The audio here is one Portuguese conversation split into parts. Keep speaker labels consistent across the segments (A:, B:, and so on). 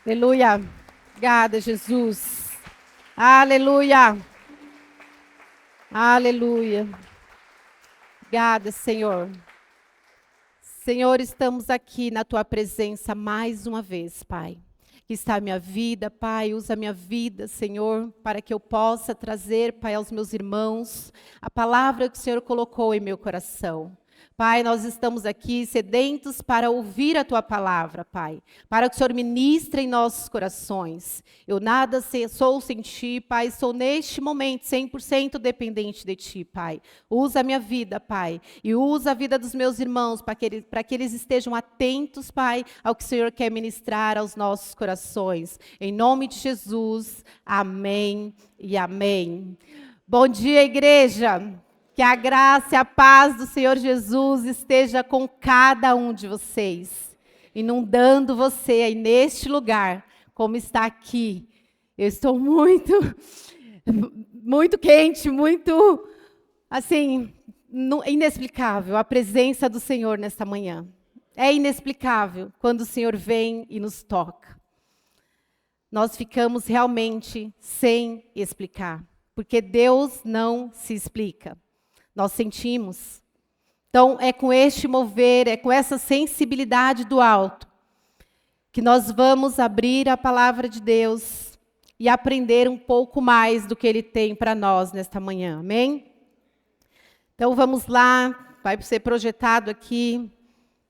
A: Aleluia. Obrigada, Jesus. Aleluia. Aleluia. Obrigada, Senhor. Senhor, estamos aqui na Tua presença mais uma vez, Pai. Aqui está a minha vida, Pai, usa a minha vida, Senhor, para que eu possa trazer, Pai, aos meus irmãos, a palavra que o Senhor colocou em meu coração. Pai, nós estamos aqui sedentos para ouvir a Tua palavra, Pai, para que o Senhor ministre em nossos corações. Eu nada sou sem Ti, Pai, sou neste momento 100% dependente de Ti, Pai. Usa a minha vida, Pai, e usa a vida dos meus irmãos para que eles estejam atentos, Pai, ao que o Senhor quer ministrar aos nossos corações. Em nome de Jesus, amém e amém. Bom dia, igreja. Que a graça e a paz do Senhor Jesus esteja com cada um de vocês, inundando você aí neste lugar, como está aqui. Eu estou muito quente, muito, assim, inexplicável a presença do Senhor nesta manhã. É inexplicável quando o Senhor vem e nos toca. Nós ficamos realmente sem explicar, porque Deus não se explica. Nós sentimos. Então, é com este mover, é com essa sensibilidade do alto, que nós vamos abrir a palavra de Deus e aprender um pouco mais do que Ele tem para nós nesta manhã. Amém? Então, vamos lá. Vai ser projetado aqui.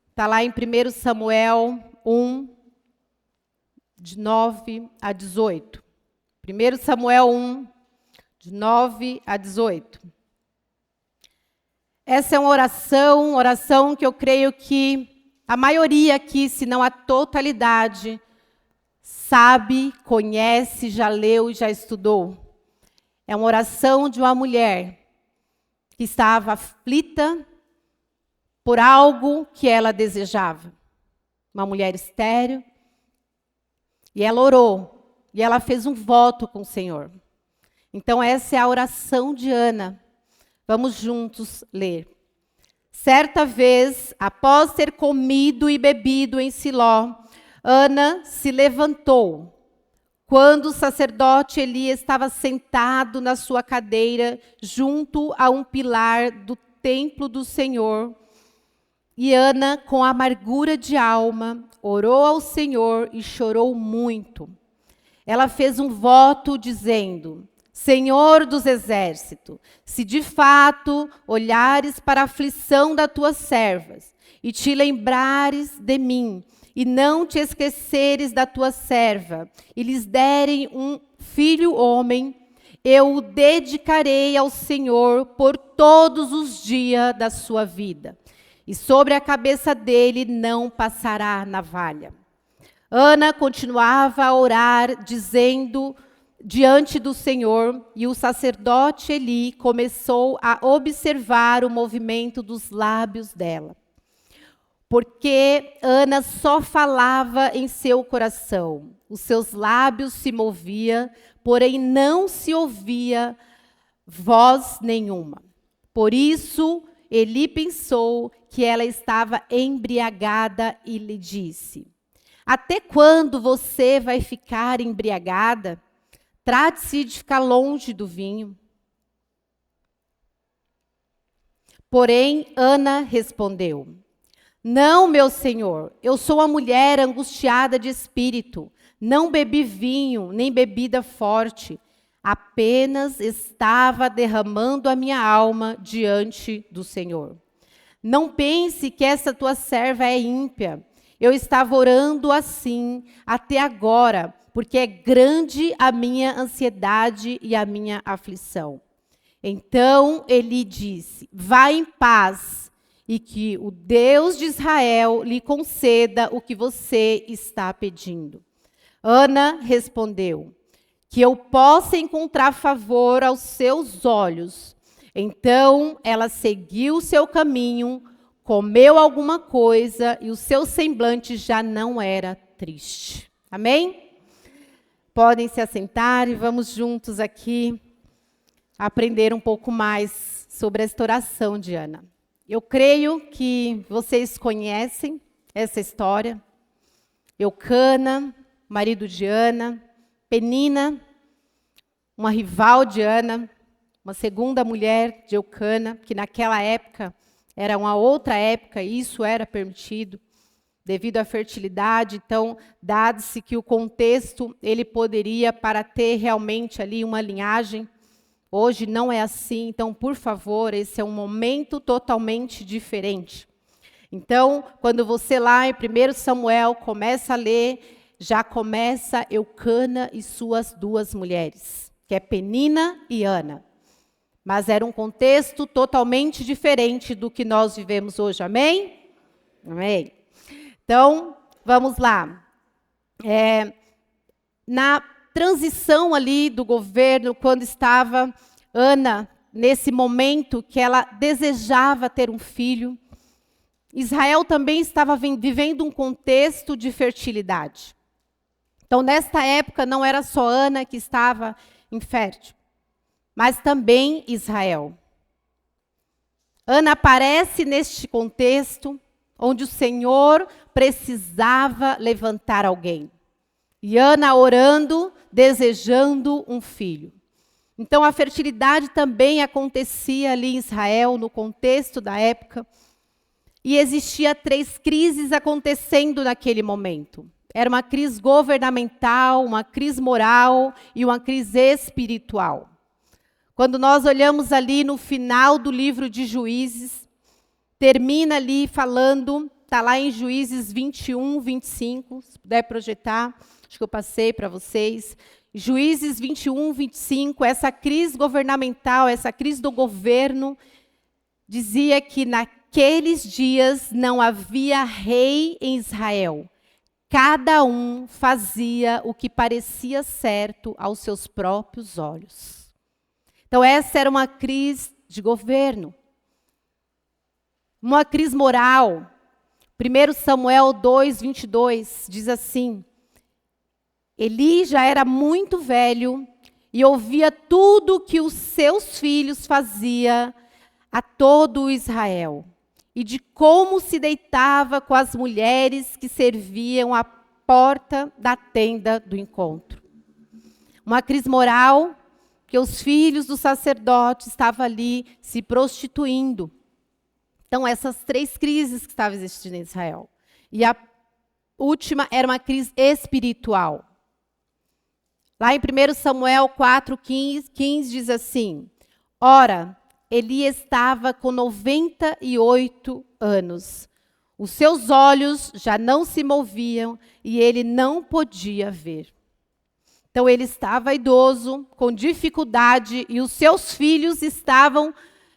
A: Está lá em 1 Samuel 1, de 9 a 18. 1 Samuel 1, de 9 a 18. Essa é uma oração que eu creio que a maioria aqui, se não a totalidade, sabe, conhece, já leu e já estudou. É uma oração de uma mulher que estava aflita por algo que ela desejava. Uma mulher estéril. E ela orou, e ela fez um voto com o Senhor. Então essa é a oração de Ana. Vamos juntos ler. Certa vez, após ter comido e bebido em Siló, Ana se levantou. Quando o sacerdote Eli estava sentado na sua cadeira, junto a um pilar do templo do Senhor, e Ana, com amargura de alma, orou ao Senhor e chorou muito. Ela fez um voto dizendo: Senhor dos exércitos, se de fato olhares para a aflição das tuas servas, e te lembrares de mim, e não te esqueceres da tua serva, e lhes derem um filho homem, eu o dedicarei ao Senhor por todos os dias da sua vida, e sobre a cabeça dele não passará navalha. Ana continuava a orar, dizendo diante do Senhor, e o sacerdote Eli começou a observar o movimento dos lábios dela. Porque Ana só falava em seu coração, os seus lábios se moviam, porém não se ouvia voz nenhuma. Por isso, Eli pensou que ela estava embriagada e lhe disse: Até quando você vai ficar embriagada? Trate-se de ficar longe do vinho. Porém, Ana respondeu: Não, meu senhor, eu sou uma mulher angustiada de espírito. Não bebi vinho, nem bebida forte. Apenas estava derramando a minha alma diante do Senhor. Não pense que essa tua serva é ímpia. Eu estava orando assim até agora, porque é grande a minha ansiedade e a minha aflição. Então ele disse: Vá em paz, e que o Deus de Israel lhe conceda o que você está pedindo. Ana respondeu: Que eu possa encontrar favor aos seus olhos. Então ela seguiu o seu caminho, comeu alguma coisa, e o seu semblante já não era triste. Amém? Podem se assentar e vamos juntos aqui aprender um pouco mais sobre esta oração de Ana. Eu creio que vocês conhecem essa história. Eucana, marido de Ana, Penina, uma rival de Ana, uma segunda mulher de Eucana, que naquela época era uma outra época, e isso era permitido, devido à fertilidade. Então, dado-se que o contexto, ele poderia para ter realmente ali uma linhagem. Hoje não é assim, então, por favor, esse é um momento totalmente diferente. Então, quando você lá em 1 Samuel começa a ler, já começa Eucana e suas duas mulheres, que é Penina e Ana. Mas era um contexto totalmente diferente do que nós vivemos hoje, amém? Amém. Então, vamos lá. Na transição ali do governo, quando estava Ana, nesse momento que ela desejava ter um filho, Israel também estava vivendo um contexto de fertilidade. Então, nesta época, não era só Ana que estava infértil, mas também Israel. Ana aparece neste contexto onde o Senhor precisava levantar alguém. E Ana orando, desejando um filho. Então, a fertilidade também acontecia ali em Israel, no contexto da época. E existia 3 crises acontecendo naquele momento. Era uma crise governamental, uma crise moral e uma crise espiritual. Quando nós olhamos ali no final do livro de Juízes, termina ali falando, está lá em Juízes 21, 25, se puder projetar, acho que eu passei para vocês. Juízes 21, 25, essa crise governamental, essa crise do governo, dizia que naqueles dias não havia rei em Israel. Cada um fazia o que parecia certo aos seus próprios olhos. Então, essa era uma crise de governo. Uma crise moral. 1 Samuel 2, 22 diz assim: Eli já era muito velho e ouvia tudo o que os seus filhos faziam a todo o Israel, e de como se deitava com as mulheres que serviam à porta da tenda do encontro. Uma crise moral, que os filhos do sacerdote estavam ali se prostituindo. Então, essas 3 crises que estavam existindo em Israel. E a última era uma crise espiritual. Lá em 1 Samuel 4, 15 diz assim: Ora, Eli estava com 98 anos. Os seus olhos já não se moviam e ele não podia ver. Então, ele estava idoso, com dificuldade, e os seus filhos estavam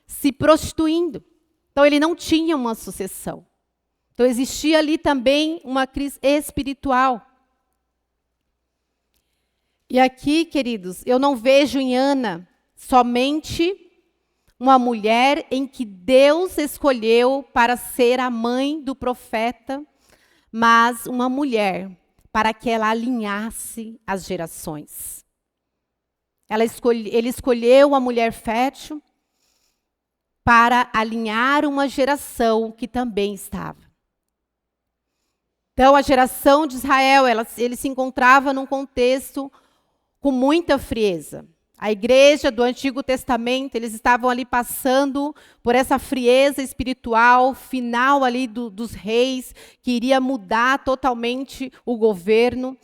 A: se prostituindo. Então, ele não tinha uma sucessão. Então, existia ali também uma crise espiritual. E aqui, queridos, eu não vejo em Ana somente uma mulher em que Deus escolheu para ser a mãe do profeta, mas uma mulher para que ela alinhasse as gerações. Ele escolheu uma mulher fértil para alinhar uma geração que também estava. Então, a geração de Israel, ele se encontrava num contexto com muita frieza. A igreja do Antigo Testamento, eles estavam ali passando por essa frieza espiritual, final ali dos reis, que iria mudar totalmente o governo.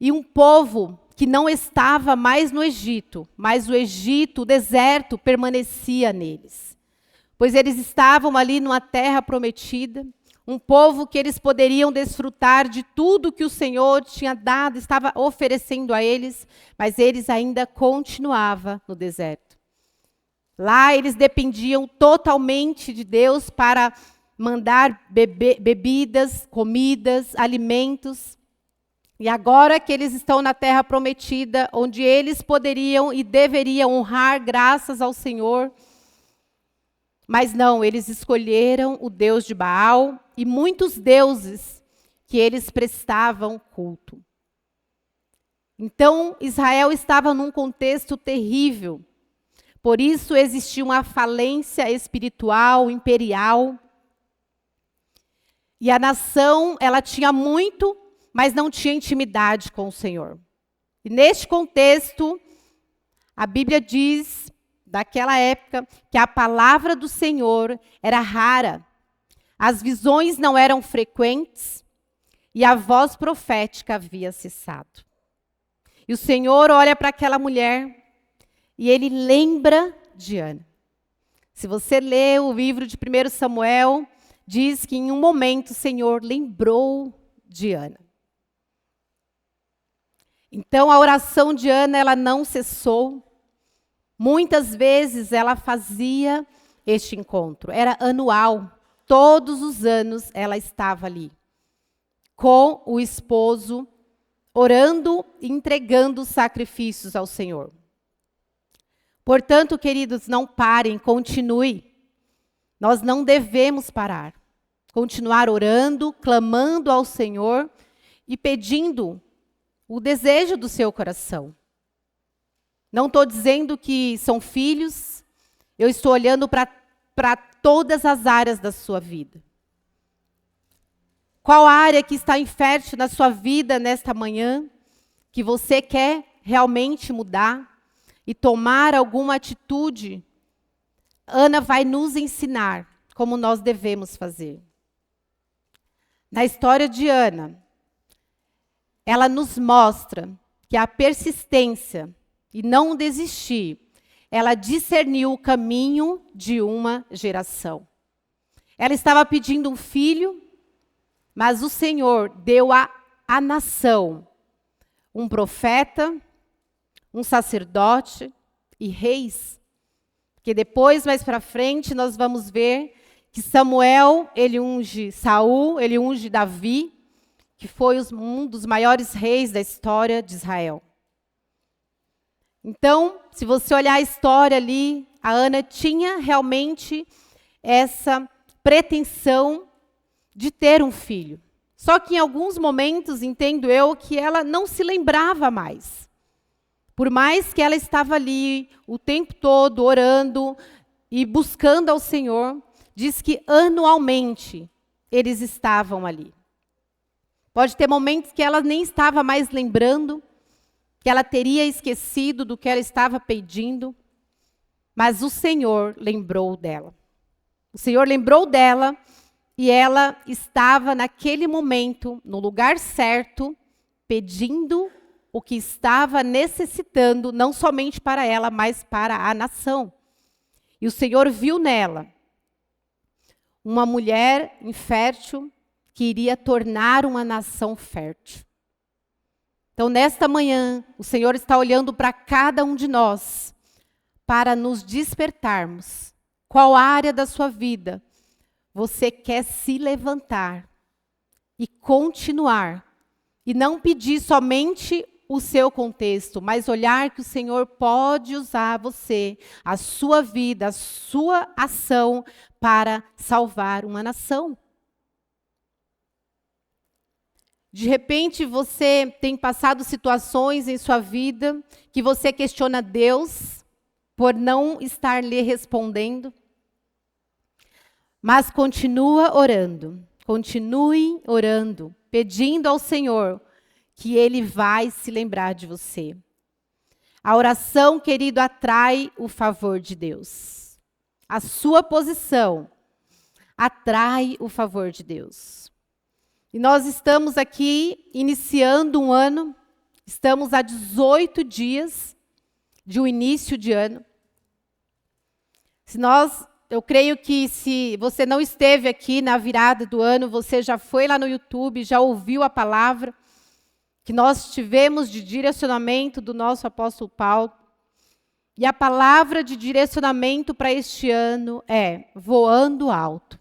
A: E um povo que não estava mais no Egito, mas o Egito, o deserto, permanecia neles. Pois eles estavam ali numa terra prometida, um povo que eles poderiam desfrutar de tudo que o Senhor tinha dado, estava oferecendo a eles, mas eles ainda continuavam no deserto. Lá eles dependiam totalmente de Deus para mandar bebidas, comidas, alimentos. E agora que eles estão na terra prometida, onde eles poderiam e deveriam honrar graças ao Senhor, mas não, eles escolheram o Deus de Baal e muitos deuses que eles prestavam culto. Então, Israel estava num contexto terrível. Por isso, existia uma falência espiritual, imperial. E a nação, ela tinha muito mas não tinha intimidade com o Senhor. E neste contexto, a Bíblia diz, daquela época, que a palavra do Senhor era rara, as visões não eram frequentes e a voz profética havia cessado. E o Senhor olha para aquela mulher e ele lembra de Ana. Se você lê o livro de 1 Samuel, diz que em um momento o Senhor lembrou de Ana. Então a oração de Ana, ela não cessou. Muitas vezes ela fazia este encontro, era anual. Todos os anos ela estava ali, com o esposo, orando e entregando sacrifícios ao Senhor. Portanto, queridos, não parem, continue. Nós não devemos parar. Continuar orando, clamando ao Senhor e pedindo o desejo do seu coração. Não estou dizendo que são filhos, eu estou olhando para todas as áreas da sua vida. Qual área que está infértil na sua vida nesta manhã, que você quer realmente mudar e tomar alguma atitude? Ana vai nos ensinar como nós devemos fazer. Na história de Ana, ela nos mostra que a persistência e não desistir, ela discerniu o caminho de uma geração. Ela estava pedindo um filho, mas o Senhor deu à nação um profeta, um sacerdote e reis. Que depois, mais para frente, nós vamos ver que Samuel, ele unge Saul, ele unge Davi, que foi um dos maiores reis da história de Israel. Então, se você olhar a história ali, a Ana tinha realmente essa pretensão de ter um filho. Só que em alguns momentos, entendo eu, que ela não se lembrava mais. Por mais que ela estava ali o tempo todo orando e buscando ao Senhor, diz que anualmente eles estavam ali. Pode ter momentos que ela nem estava mais lembrando, que ela teria esquecido do que ela estava pedindo, mas o Senhor lembrou dela. O Senhor lembrou dela e ela estava naquele momento, no lugar certo, pedindo o que estava necessitando, não somente para ela, mas para a nação. E o Senhor viu nela uma mulher infértil que iria tornar uma nação fértil. Então, nesta manhã, o Senhor está olhando para cada um de nós, para nos despertarmos. Qual área da sua vida você quer se levantar e continuar? E não pedir somente o seu contexto, mas olhar que o Senhor pode usar você, a sua vida, a sua ação para salvar uma nação. De repente, você tem passado situações em sua vida que você questiona Deus por não estar lhe respondendo. Mas continue orando, pedindo ao Senhor que Ele vai se lembrar de você. A oração, querido, atrai o favor de Deus. A sua posição atrai o favor de Deus. E nós estamos aqui iniciando um ano, estamos há 18 dias de um início de ano. Eu creio que se você não esteve aqui na virada do ano, você já foi lá no YouTube, já ouviu a palavra que nós tivemos de direcionamento do nosso apóstolo Paulo. E a palavra de direcionamento para este ano é voando alto.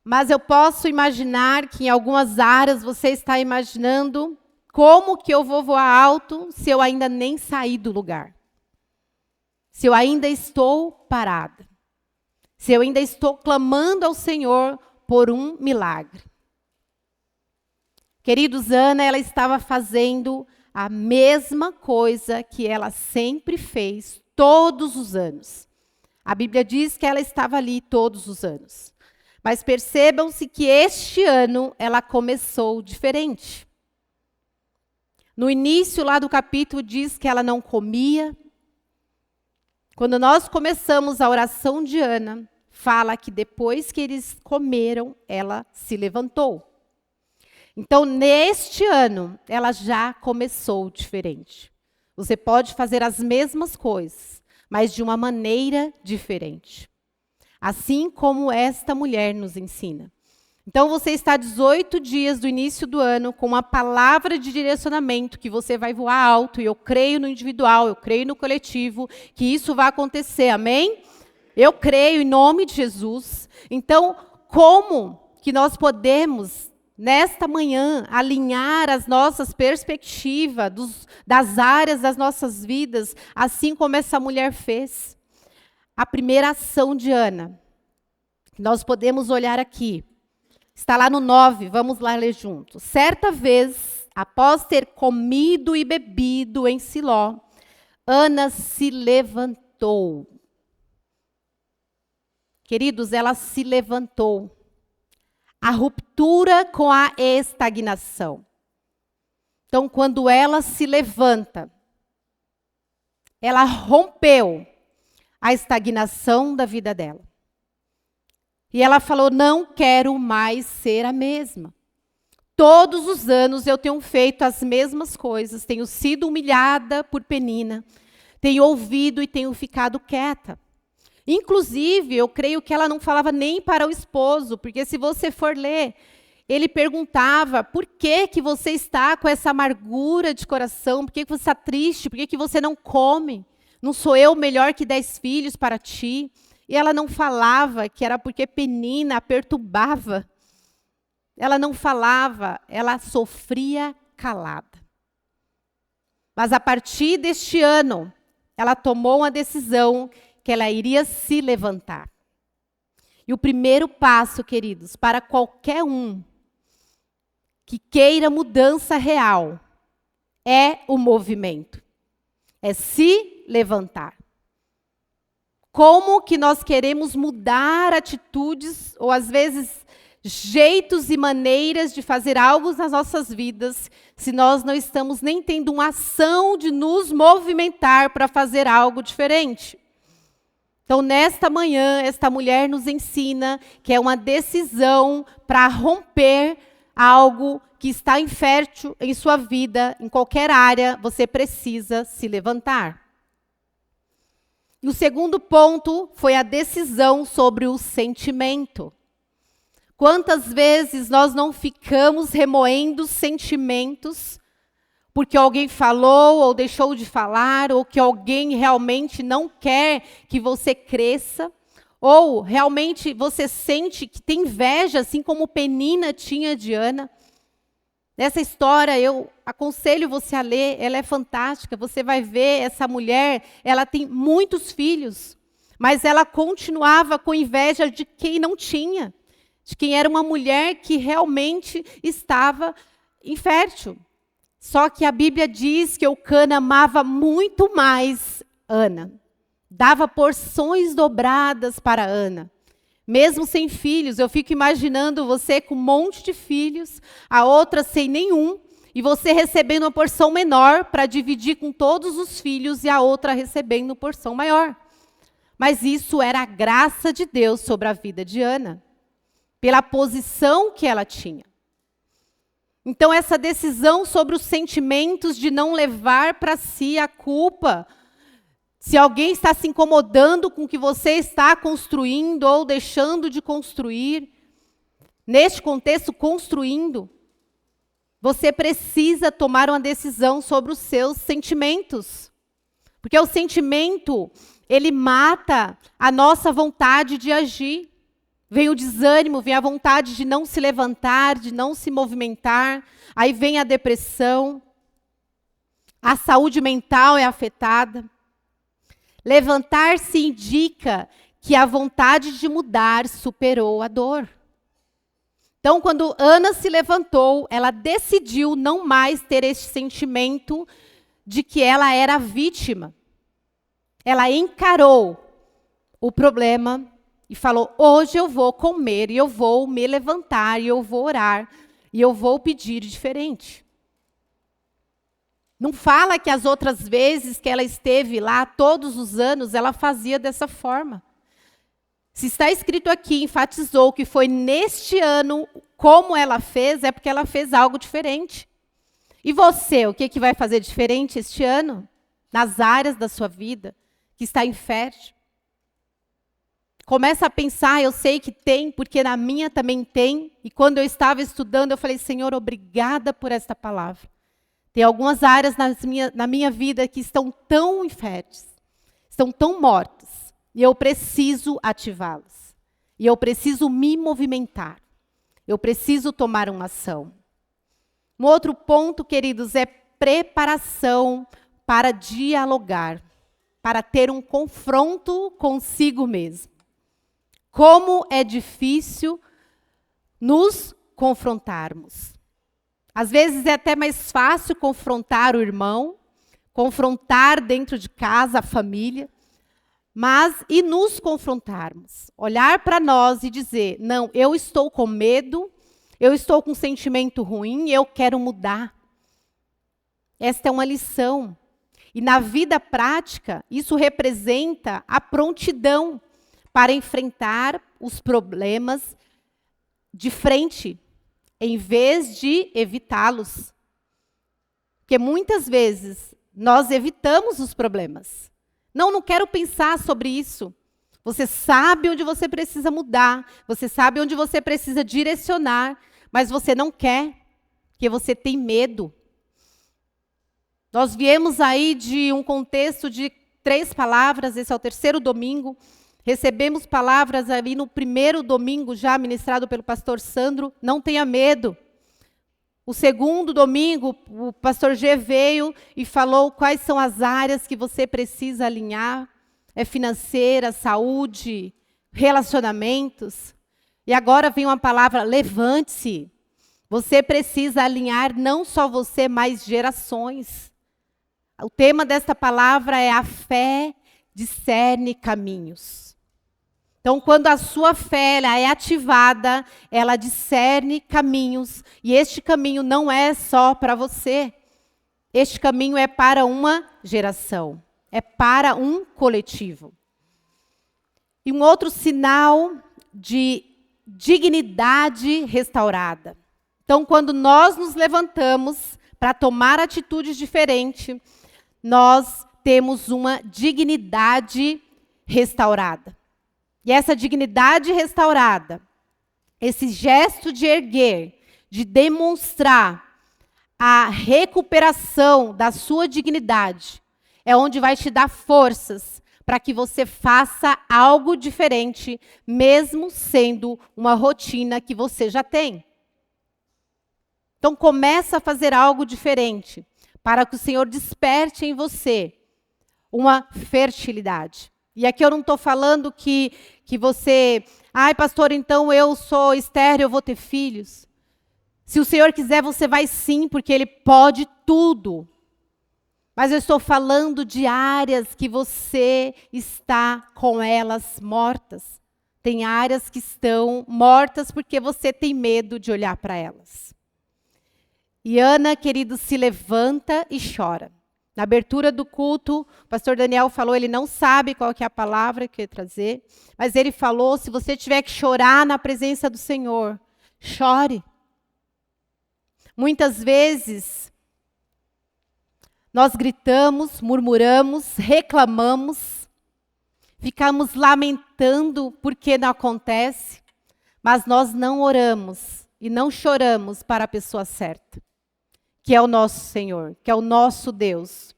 A: Mas eu posso imaginar que em algumas áreas você está imaginando como que eu vou voar alto se eu ainda nem saí do lugar. Se eu ainda estou parada. Se eu ainda estou clamando ao Senhor por um milagre. Queridos, Ana, ela estava fazendo a mesma coisa que ela sempre fez todos os anos. A Bíblia diz que ela estava ali todos os anos. Mas percebam-se que este ano ela começou diferente. No início lá do capítulo diz que ela não comia. Quando nós começamos a oração de Ana, fala que depois que eles comeram, ela se levantou. Então, neste ano, ela já começou diferente. Você pode fazer as mesmas coisas, mas de uma maneira diferente. Assim como esta mulher nos ensina. Então, você está 18 dias do início do ano com uma palavra de direcionamento que você vai voar alto, e eu creio no individual, eu creio no coletivo, que isso vai acontecer, amém? Eu creio em nome de Jesus. Então, como que nós podemos, nesta manhã, alinhar as nossas perspectivas das áreas das nossas vidas, assim como essa mulher fez? A primeira ação de Ana, nós podemos olhar aqui, está lá no 9, vamos lá ler juntos. Certa vez, após ter comido e bebido em Siló, Ana se levantou. Queridos, ela se levantou. A ruptura com a estagnação. Então, quando ela se levanta, ela rompeu a estagnação da vida dela. E ela falou, não quero mais ser a mesma. Todos os anos eu tenho feito as mesmas coisas, tenho sido humilhada por Penina, tenho ouvido e tenho ficado quieta. Inclusive, eu creio que ela não falava nem para o esposo, porque se você for ler, ele perguntava, por que que você está com essa amargura de coração? Por que que você está triste? Por que que você não come? Não sou eu melhor que 10 filhos para ti? E ela não falava que era porque Penina a perturbava. Ela não falava, ela sofria calada. Mas a partir deste ano, ela tomou uma decisão que ela iria se levantar. E o primeiro passo, queridos, para qualquer um que queira mudança real, é o movimento. É se levantar. Como que nós queremos mudar atitudes, ou às vezes jeitos e maneiras de fazer algo nas nossas vidas, se nós não estamos nem tendo uma ação de nos movimentar para fazer algo diferente? Então, nesta manhã, esta mulher nos ensina que é uma decisão para romper algo que está infértil em sua vida, em qualquer área, você precisa se levantar. E o segundo ponto foi a decisão sobre o sentimento. Quantas vezes nós não ficamos remoendo sentimentos porque alguém falou ou deixou de falar, ou que alguém realmente não quer que você cresça, ou realmente você sente que tem inveja, assim como Penina tinha de Ana. Nessa história, eu aconselho você a ler, ela é fantástica. Você vai ver essa mulher, ela tem muitos filhos, mas ela continuava com inveja de quem não tinha, de quem era uma mulher que realmente estava infértil. Só que a Bíblia diz que Eucana amava muito mais Ana, dava porções dobradas para Ana. Mesmo sem filhos, eu fico imaginando você com um monte de filhos, a outra sem nenhum, e você recebendo uma porção menor para dividir com todos os filhos e a outra recebendo porção maior. Mas isso era a graça de Deus sobre a vida de Ana, pela posição que ela tinha. Então, essa decisão sobre os sentimentos de não levar para si a culpa, se alguém está se incomodando com o que você está construindo ou deixando de construir, neste contexto, construindo, você precisa tomar uma decisão sobre os seus sentimentos. Porque o sentimento, ele mata a nossa vontade de agir. Vem o desânimo, vem a vontade de não se levantar, de não se movimentar. Aí vem a depressão. A saúde mental é afetada. Levantar-se indica que a vontade de mudar superou a dor. Então, quando Ana se levantou, ela decidiu não mais ter esse sentimento de que ela era vítima. Ela encarou o problema e falou: hoje eu vou comer, e eu vou me levantar, e eu vou orar, e eu vou pedir diferente. Não fala que as outras vezes que ela esteve lá, todos os anos, ela fazia dessa forma. Se está escrito aqui, enfatizou que foi neste ano como ela fez, é porque ela fez algo diferente. E você, o que vai fazer diferente este ano? Nas áreas da sua vida que está infértil? Começa a pensar, eu sei que tem, porque na minha também tem. E quando eu estava estudando, eu falei: Senhor, obrigada por esta palavra. Tem algumas áreas na minha vida que estão tão inférteis, estão tão mortas, e eu preciso ativá-las. E eu preciso me movimentar. Eu preciso tomar uma ação. Um outro ponto, queridos, é preparação para dialogar, para ter um confronto consigo mesmo. Como é difícil nos confrontarmos. Às vezes é até mais fácil confrontar o irmão, confrontar dentro de casa a família, mas e nos confrontarmos? Olhar para nós e dizer: não, eu estou com medo, eu estou com um sentimento ruim, eu quero mudar. Esta é uma lição. E na vida prática, isso representa a prontidão para enfrentar os problemas de frente, em vez de evitá-los. Porque muitas vezes nós evitamos os problemas. Não quero pensar sobre isso. Você sabe onde você precisa mudar, você sabe onde você precisa direcionar, mas você não quer, porque você tem medo. Nós viemos aí de um contexto de 3 palavras, esse é o 3º domingo. Recebemos palavras ali no 1º domingo, já ministrado pelo pastor Sandro: não tenha medo. O 2º domingo, o pastor G veio e falou quais são as áreas que você precisa alinhar. É financeira, saúde, relacionamentos. E agora vem uma palavra: levante-se. Você precisa alinhar não só você, mas gerações. O tema desta palavra é: a fé discerne caminhos. Então, quando a sua fé é ativada, ela discerne caminhos. E este caminho não é só para você. Este caminho é para uma geração. É para um coletivo. E um outro sinal de dignidade restaurada. Então, quando nós nos levantamos para tomar atitudes diferentes, nós temos uma dignidade restaurada. E essa dignidade restaurada, esse gesto de erguer, de demonstrar a recuperação da sua dignidade, é onde vai te dar forças para que você faça algo diferente, mesmo sendo uma rotina que você já tem. Então começa a fazer algo diferente, para que o Senhor desperte em você uma fertilidade. E aqui eu não estou falando que você... Ai, pastor, então eu sou estéril, eu vou ter filhos. Se o Senhor quiser, você vai sim, porque Ele pode tudo. Mas eu estou falando de áreas que você está com elas mortas. Tem áreas que estão mortas porque você tem medo de olhar para elas. E Ana, querido, se levanta e chora. Na abertura do culto, o pastor Daniel falou, ele não sabe qual que é a palavra que eu ia trazer, mas ele falou: se você tiver que chorar na presença do Senhor, chore. Muitas vezes, nós gritamos, murmuramos, reclamamos, ficamos lamentando porque não acontece, mas nós não oramos e não choramos para a pessoa certa, que é o nosso Senhor, que é o nosso Deus.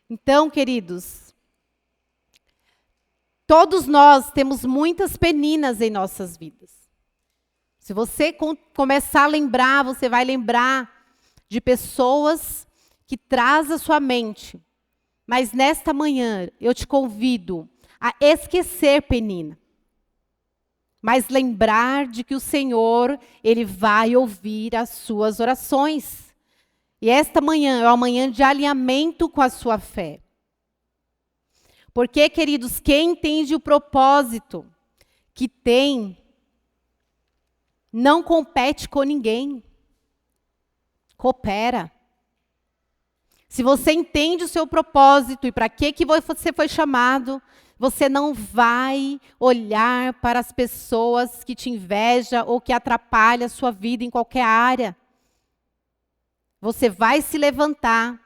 A: Então, queridos, todos nós temos muitas peninas em nossas vidas. Se você começar a lembrar, você vai lembrar de pessoas que traz à sua mente. Mas nesta manhã, eu te convido a esquecer penina. Mas lembrar de que o Senhor, Ele vai ouvir as suas orações. E esta manhã é uma manhã de alinhamento com a sua fé. Porque, queridos, quem entende o propósito que tem não compete com ninguém. Coopera. Se você entende o seu propósito e para que você foi chamado, você não vai olhar para as pessoas que te invejam ou que atrapalham a sua vida em qualquer área. Você vai se levantar,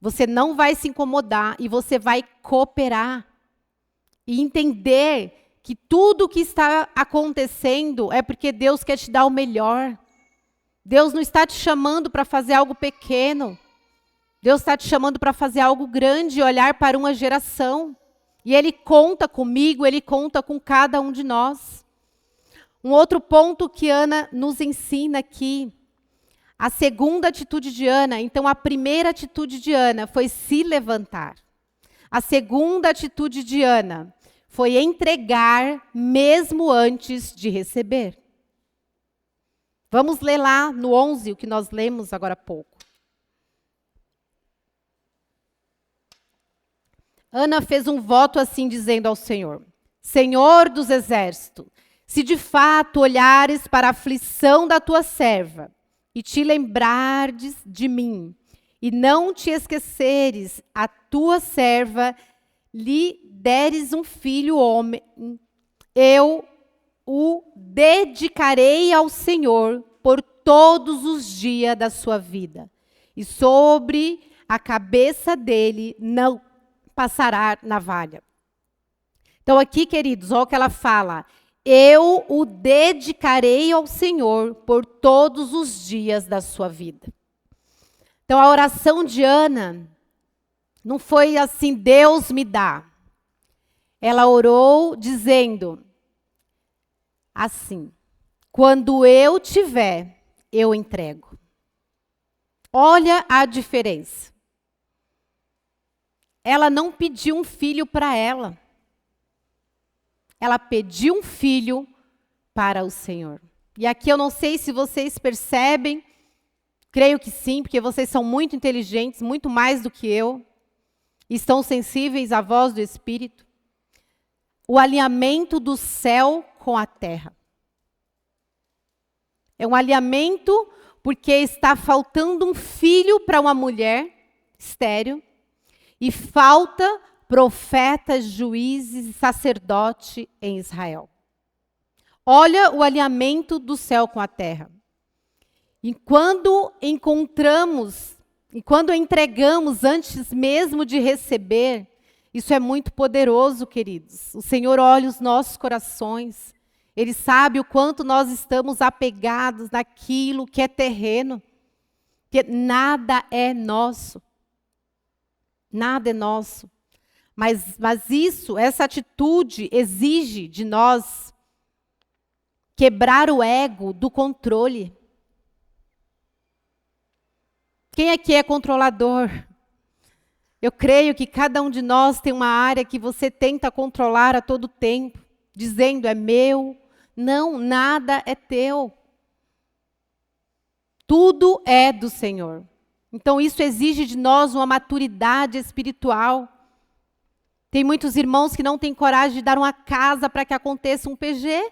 A: você não vai se incomodar e você vai cooperar. E entender que tudo o que está acontecendo é porque Deus quer te dar o melhor. Deus não está te chamando para fazer algo pequeno. Deus está te chamando para fazer algo grande e olhar para uma geração. E Ele conta comigo, Ele conta com cada um de nós. Um outro ponto que Ana nos ensina aqui, a segunda atitude de Ana. Então, a primeira atitude de Ana foi se levantar. A segunda atitude de Ana foi entregar mesmo antes de receber. Vamos ler lá no 11, o que nós lemos agora há pouco. Ana fez um voto assim, dizendo ao Senhor: Senhor dos exércitos, se de fato olhares para a aflição da tua serva, e te lembrares de mim, e não te esqueceres a tua serva, lhe deres um filho homem, eu o dedicarei ao Senhor por todos os dias da sua vida, e sobre a cabeça dele não passará navalha. Então aqui, queridos, olha o que ela fala: eu o dedicarei ao Senhor por todos os dias da sua vida. Então a oração de Ana não foi assim, Deus me dá. Ela orou dizendo assim: quando eu tiver, eu entrego. Olha a diferença. Ela não pediu um filho para ela. Ela pediu um filho para o Senhor. E aqui eu não sei se vocês percebem, creio que sim, porque vocês são muito inteligentes, muito mais do que eu, e estão sensíveis à voz do Espírito. O alinhamento do céu com a terra. É um alinhamento porque está faltando um filho para uma mulher estéril, e falta profetas, juízes e sacerdote em Israel. Olha o alinhamento do céu com a terra. E quando encontramos, e quando entregamos antes mesmo de receber, isso é muito poderoso, queridos. O Senhor olha os nossos corações. Ele sabe o quanto nós estamos apegados naquilo que é terreno. Que nada é nosso. Nada é nosso. Mas essa atitude exige de nós quebrar o ego do controle. Quem aqui é controlador? Eu creio que cada um de nós tem uma área que você tenta controlar a todo tempo, dizendo é meu. Não, nada é teu. Tudo é do Senhor. Então isso exige de nós uma maturidade espiritual. Tem muitos irmãos que não têm coragem de dar uma casa para que aconteça um PG.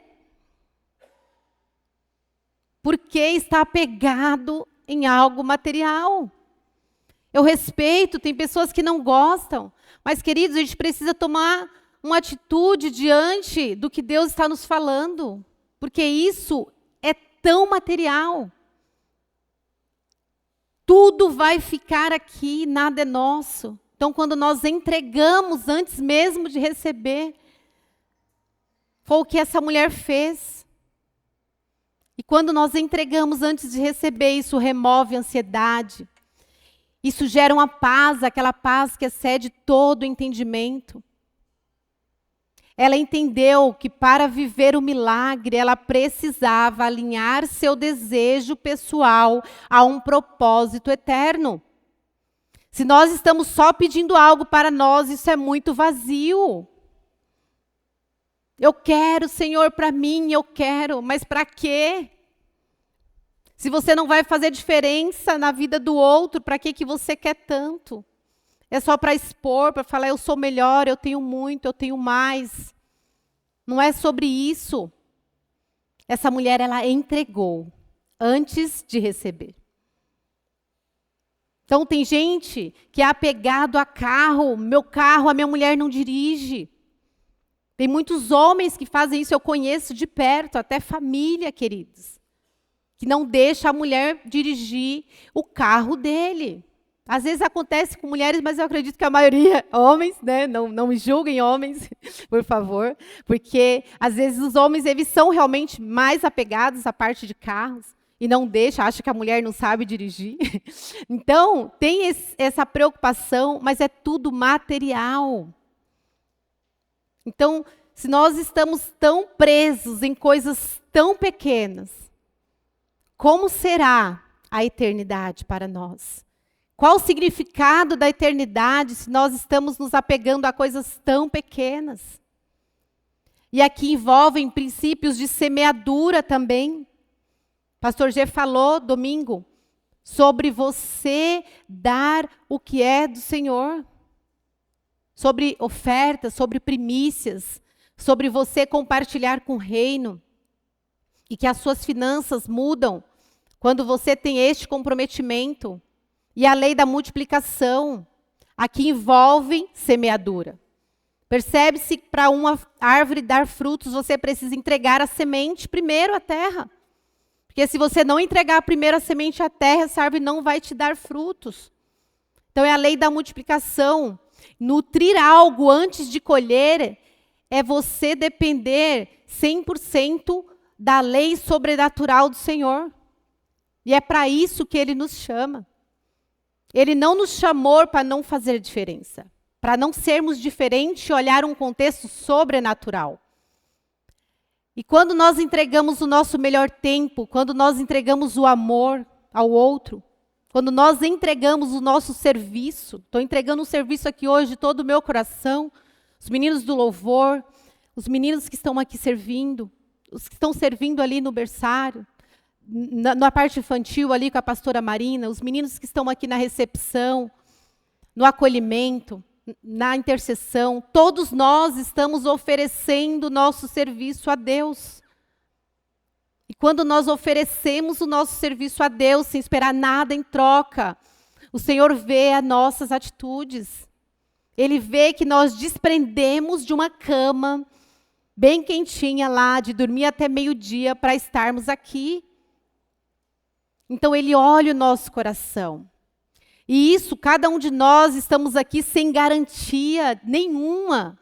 A: Porque está apegado em algo material. Eu respeito, tem pessoas que não gostam. Mas, queridos, a gente precisa tomar uma atitude diante do que Deus está nos falando. Porque isso é tão material. Tudo vai ficar aqui, nada é nosso. Então, quando nós entregamos antes mesmo de receber, foi o que essa mulher fez. E quando nós entregamos antes de receber, isso remove a ansiedade. Isso gera uma paz, aquela paz que excede todo o entendimento. Ela entendeu que para viver o milagre, ela precisava alinhar seu desejo pessoal a um propósito eterno. Se nós estamos só pedindo algo para nós, isso é muito vazio. Eu quero, Senhor, para mim, eu quero, mas para quê? Se você não vai fazer diferença na vida do outro, para que você quer tanto? É só para expor, para falar, eu sou melhor, eu tenho muito, eu tenho mais. Não é sobre isso. Essa mulher, ela entregou antes de receber. Então, tem gente que é apegado a carro, a minha mulher não dirige. Tem muitos homens que fazem isso, eu conheço de perto, até família, queridos, que não deixa a mulher dirigir o carro dele. Às vezes acontece com mulheres, mas eu acredito que a maioria, homens, né? Não me julguem, homens, por favor, porque às vezes os homens, eles são realmente mais apegados à parte de carros e não deixa, acha que a mulher não sabe dirigir. Então, tem essa preocupação, mas é tudo material. Então, se nós estamos tão presos em coisas tão pequenas, como será a eternidade para nós? Qual o significado da eternidade se nós estamos nos apegando a coisas tão pequenas? E aqui envolvem princípios de semeadura também. Pastor G falou domingo sobre você dar o que é do Senhor. Sobre ofertas, sobre primícias, sobre você compartilhar com o reino. E que as suas finanças mudam quando você tem este comprometimento. E a lei da multiplicação, aqui envolve semeadura. Percebe-se que para uma árvore dar frutos, você precisa entregar a semente primeiro à terra. Porque se você não entregar primeiro a semente à terra, essa árvore não vai te dar frutos. Então é a lei da multiplicação. Nutrir algo antes de colher é você depender 100% da lei sobrenatural do Senhor. E é para isso que Ele nos chama. Ele não nos chamou para não fazer diferença, para não sermos diferentes e olhar um contexto sobrenatural. E quando nós entregamos o nosso melhor tempo, quando nós entregamos o amor ao outro, quando nós entregamos o nosso serviço, estou entregando um serviço aqui hoje de todo o meu coração, os meninos do louvor, os meninos que estão aqui servindo, os que estão servindo ali no berçário, na parte infantil ali com a pastora Marina, os meninos que estão aqui na recepção, no acolhimento, na intercessão, todos nós estamos oferecendo o nosso serviço a Deus. E quando nós oferecemos o nosso serviço a Deus, sem esperar nada em troca, o Senhor vê as nossas atitudes. Ele vê que nós desprendemos de uma cama bem quentinha lá, de dormir até meio-dia para estarmos aqui. Então, Ele olha o nosso coração. E isso, cada um de nós estamos aqui sem garantia nenhuma.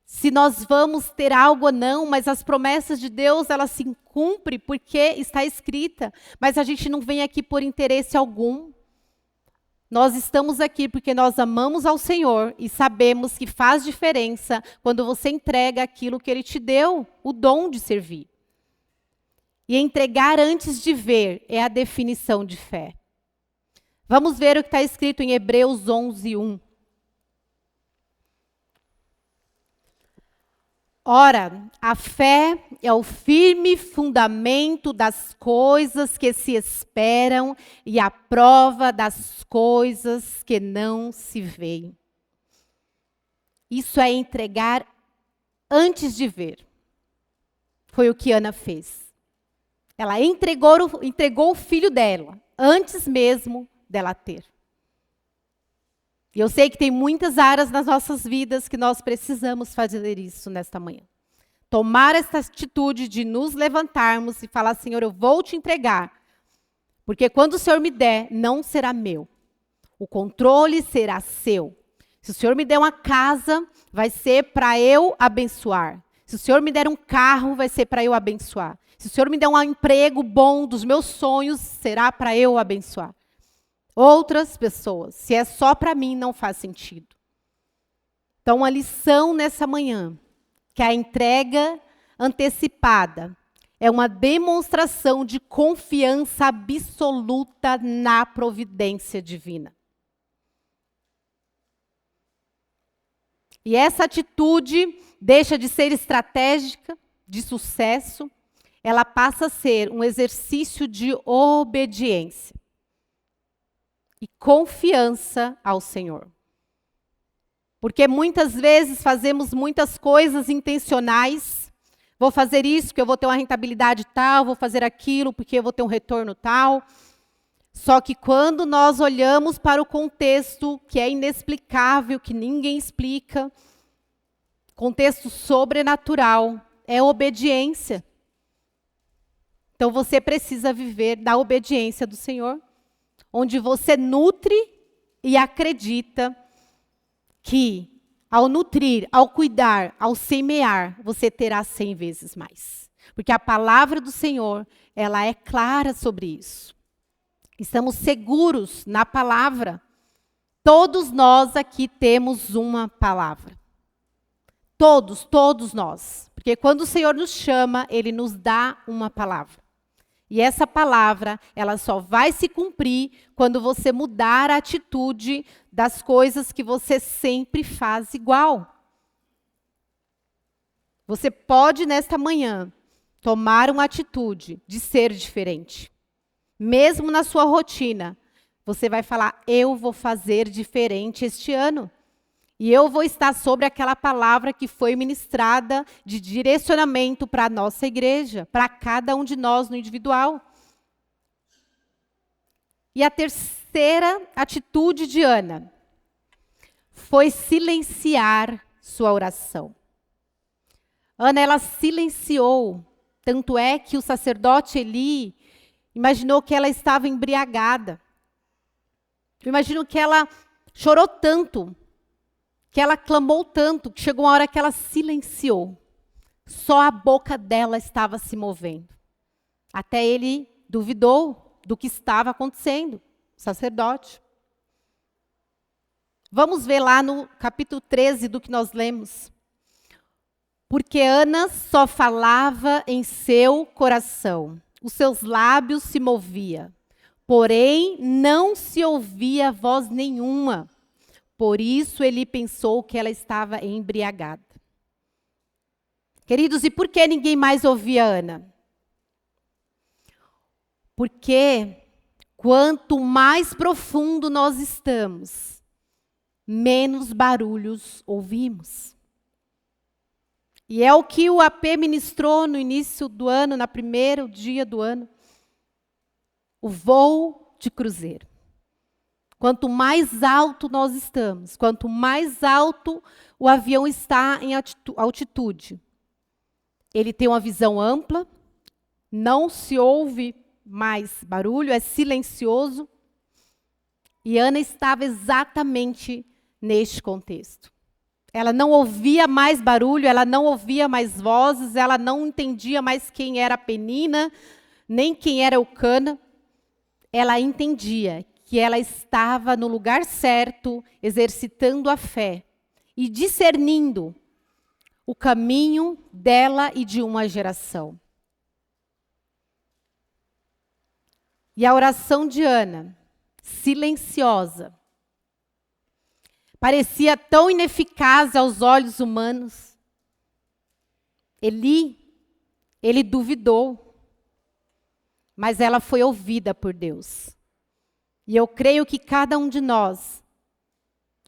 A: Se nós vamos ter algo ou não, mas as promessas de Deus, elas se cumprem porque está escrita. Mas a gente não vem aqui por interesse algum. Nós estamos aqui porque nós amamos ao Senhor e sabemos que faz diferença quando você entrega aquilo que Ele te deu, o dom de servir. E entregar antes de ver é a definição de fé. Vamos ver o que está escrito em Hebreus 11:1. Ora, a fé é o firme fundamento das coisas que se esperam e a prova das coisas que não se veem. Isso é entregar antes de ver. Foi o que Ana fez. Ela entregou o filho dela, antes mesmo dela ter. E eu sei que tem muitas áreas nas nossas vidas que nós precisamos fazer isso nesta manhã. Tomar essa atitude de nos levantarmos e falar, Senhor, eu vou te entregar. Porque quando o Senhor me der, não será meu. O controle será seu. Se o Senhor me der uma casa, vai ser para eu abençoar. Se o Senhor me der um carro, vai ser para eu abençoar. Se o Senhor me der um emprego bom dos meus sonhos, será para eu abençoar. Outras pessoas, se é só para mim, não faz sentido. Então, a lição nessa manhã, que a entrega antecipada é uma demonstração de confiança absoluta na providência divina. E essa atitude deixa de ser estratégica, de sucesso, ela passa a ser um exercício de obediência e confiança ao Senhor. Porque muitas vezes fazemos muitas coisas intencionais. Vou fazer isso porque eu vou ter uma rentabilidade tal, vou fazer aquilo porque eu vou ter um retorno tal. Só que quando nós olhamos para o contexto que é inexplicável, que ninguém explica, contexto sobrenatural, é obediência. Então você precisa viver da obediência do Senhor, onde você nutre e acredita que ao nutrir, ao cuidar, ao semear, você terá 100 vezes mais. Porque a palavra do Senhor, ela é clara sobre isso. Estamos seguros na palavra. Todos nós aqui temos uma palavra. Todos nós. Porque quando o Senhor nos chama, Ele nos dá uma palavra. E essa palavra, ela só vai se cumprir quando você mudar a atitude das coisas que você sempre faz igual. Você pode, nesta manhã, tomar uma atitude de ser diferente. Mesmo na sua rotina, você vai falar, eu vou fazer diferente este ano. E eu vou estar sobre aquela palavra que foi ministrada de direcionamento para a nossa igreja, para cada um de nós no individual. E a terceira atitude de Ana foi silenciar sua oração. Ana, ela silenciou, tanto é que o sacerdote Eli imaginou que ela estava embriagada. Eu imagino que ela chorou tanto, que ela clamou tanto, que chegou uma hora que ela silenciou. Só a boca dela estava se movendo. Até ele duvidou do que estava acontecendo, o sacerdote. Vamos ver lá no capítulo 13 do que nós lemos. Porque Ana só falava em seu coração. Os seus lábios se moviam, porém não se ouvia voz nenhuma. Por isso ele pensou que ela estava embriagada. Queridos, e por que ninguém mais ouvia Ana? Porque quanto mais profundo nós estamos, menos barulhos ouvimos. E é o que o AP ministrou no início do ano, no primeiro dia do ano. O voo de cruzeiro. Quanto mais alto nós estamos, quanto mais alto o avião está em altitude, ele tem uma visão ampla, não se ouve mais barulho, é silencioso. E Ana estava exatamente neste contexto. Ela não ouvia mais barulho, ela não ouvia mais vozes, ela não entendia mais quem era Penina, nem quem era Eucana. Ela entendia que ela estava no lugar certo, exercitando a fé e discernindo o caminho dela e de uma geração. E a oração de Ana, silenciosa, parecia tão ineficaz aos olhos humanos. Ele duvidou, mas ela foi ouvida por Deus. E eu creio que cada um de nós,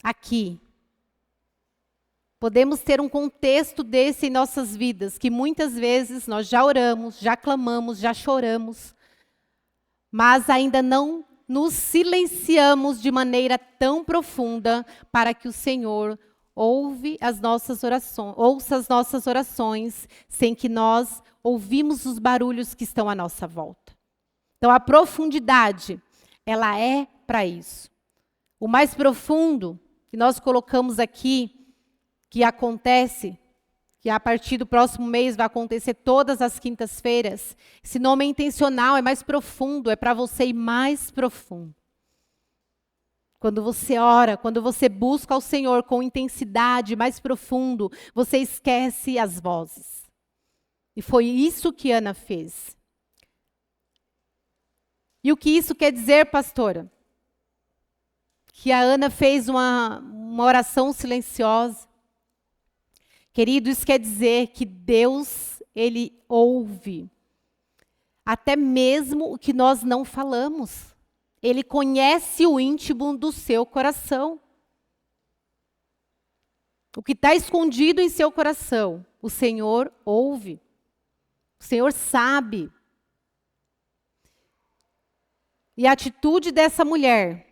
A: aqui, podemos ter um contexto desse em nossas vidas, que muitas vezes nós já oramos, já clamamos, já choramos, mas ainda não nos silenciamos de maneira tão profunda para que o Senhor ouça as nossas orações, sem que nós ouvimos os barulhos que estão à nossa volta. Então, a profundidade, ela é para isso. O mais profundo que nós colocamos aqui, que acontece, que a partir do próximo mês vai acontecer todas as quintas-feiras, esse nome é intencional, é mais profundo, é para você ir mais profundo. Quando você ora, quando você busca ao Senhor com intensidade mais profundo, você esquece as vozes. E foi isso que Ana fez. E o que isso quer dizer, pastora? Que a Ana fez uma oração silenciosa. Querido, isso quer dizer que Deus, Ele ouve. Até mesmo o que nós não falamos. Ele conhece o íntimo do seu coração. O que está escondido em seu coração, o Senhor ouve. O Senhor sabe. E a atitude dessa mulher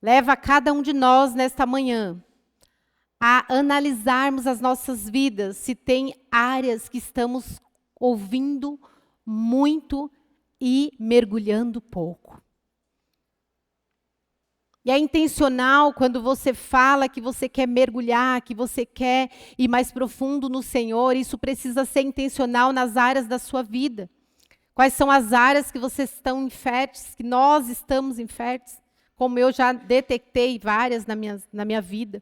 A: leva cada um de nós nesta manhã a analisarmos as nossas vidas, se tem áreas que estamos ouvindo muito e mergulhando pouco. E é intencional quando você fala que você quer mergulhar, que você quer ir mais profundo no Senhor, isso precisa ser intencional nas áreas da sua vida. Quais são as áreas que vocês estão inférteis, que nós estamos inférteis, como eu já detectei várias na minha vida.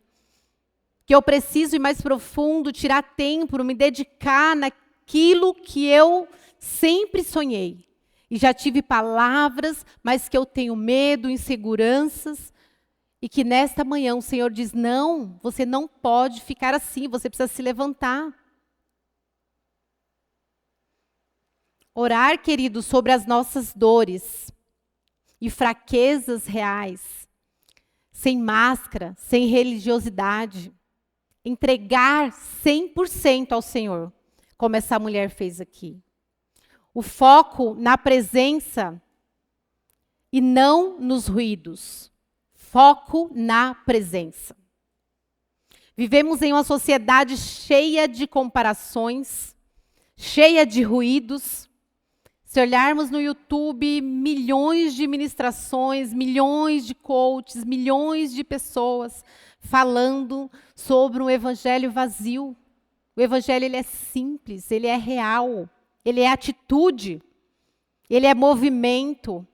A: Que eu preciso ir mais profundo, tirar tempo, me dedicar naquilo que eu sempre sonhei. E já tive palavras, mas que eu tenho medo, inseguranças, e que nesta manhã o Senhor diz, não, você não pode ficar assim, você precisa se levantar. Orar, queridos, sobre as nossas dores e fraquezas reais, sem máscara, sem religiosidade. Entregar 100% ao Senhor, como essa mulher fez aqui. O foco na presença e não nos ruídos. Foco na presença. Vivemos em uma sociedade cheia de comparações, cheia de ruídos. Se olharmos no YouTube, milhões de ministrações, milhões de coaches, milhões de pessoas falando sobre um evangelho vazio. O evangelho ele é simples, ele é real, ele é atitude, ele é movimento,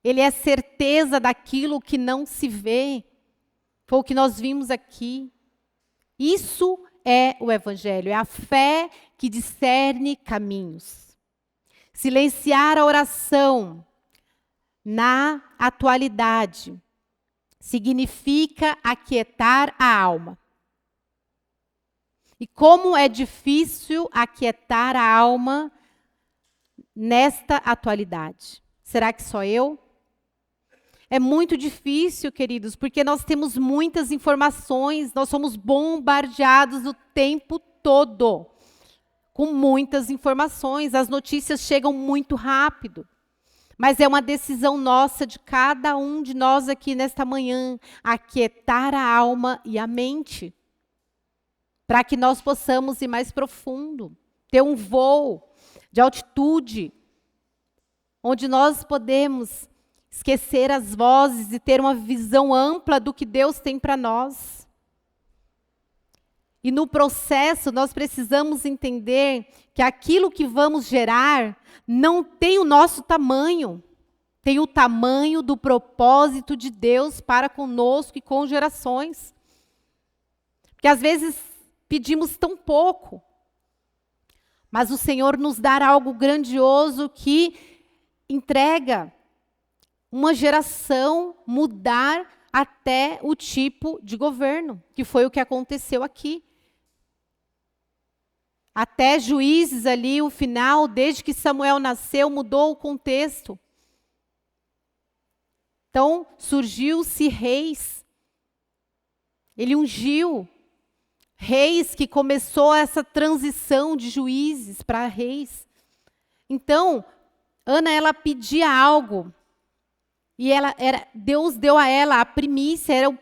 A: ele é certeza daquilo que não se vê. Foi o que nós vimos aqui. Isso é o evangelho, é a fé que discerne caminhos. Silenciar a oração na atualidade significa aquietar a alma. E como é difícil aquietar a alma nesta atualidade? Será que só eu? É muito difícil, queridos, porque nós temos muitas informações, nós somos bombardeados o tempo todo com muitas informações, as notícias chegam muito rápido. Mas é uma decisão nossa, de cada um de nós aqui nesta manhã, aquietar a alma e a mente, para que nós possamos ir mais profundo, ter um voo de altitude, onde nós podemos esquecer as vozes e ter uma visão ampla do que Deus tem para nós. E no processo, nós precisamos entender que aquilo que vamos gerar não tem o nosso tamanho, tem o tamanho do propósito de Deus para conosco e com gerações. Porque às vezes pedimos tão pouco, mas o Senhor nos dá algo grandioso que entrega uma geração mudar até o tipo de governo, que foi o que aconteceu aqui. Até Juízes ali, o final, desde que Samuel nasceu, mudou o contexto. Então, surgiu-se reis. Ele ungiu reis que começou essa transição de juízes para reis. Então, Ana, ela pedia algo. E Deus deu a ela a primícia, era o